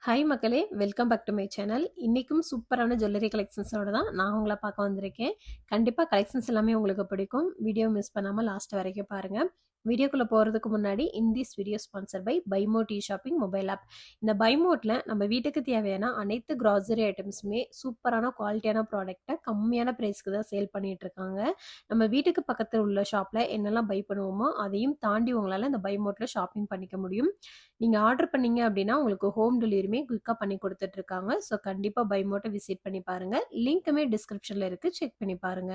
Hi மக்களே! Welcome back to my channel. இன்னைக்கும் சூப்பரான ஜுவல்லரி கலெக்ஷன்ஸோட தான் நான் உங்கள பார்க்க வந்திருக்கேன். கண்டிப்பா கலெக்ஷன்ஸ் எல்லாமே உங்களுக்கு பிடிக்கும். வீடியோ மிஸ் பண்ணாம லாஸ்ட் வரைக்கும் பாருங்க. வீடியோக்குள்ள போறதுக்கு முன்னாடி this video sponsor by BuyMote shopping mobile app. இந்த BuyMoteல நம்ம வீட்டுக்கு தேவையான அனைத்து கிராசரி ஐட்டம்ஸுமே சூப்பரான குவாலிட்டியான ப்ராடக்ட்ட கம்மியான பிரைஸ்க்கு தான் சேல் பண்ணிட்டு இருக்காங்க. நம்ம வீட்டுக்கு பக்கத்துல உள்ள ஷாப்ல என்னெல்லாம் பை பண்ணுவோமோ, அதையும் தாண்டி உங்களால இந்த BuyMoteல ஷாப்பிங் பண்ணிக்க முடியும். நீங்க ஆர்டர் பண்ணீங்க அப்படின்னா, உங்களுக்கு ஹோம் டெலிவரியுமே குயிக்கா பண்ணி குடுத்துட்டு இருக்காங்க. ஸோ கண்டிப்பா BuyMote விசிட் பண்ணி பாருங்க. லிங்க்குமே டிஸ்கிரிப்ஷன்ல இருக்கு. செக் பண்ணி பாருங்க.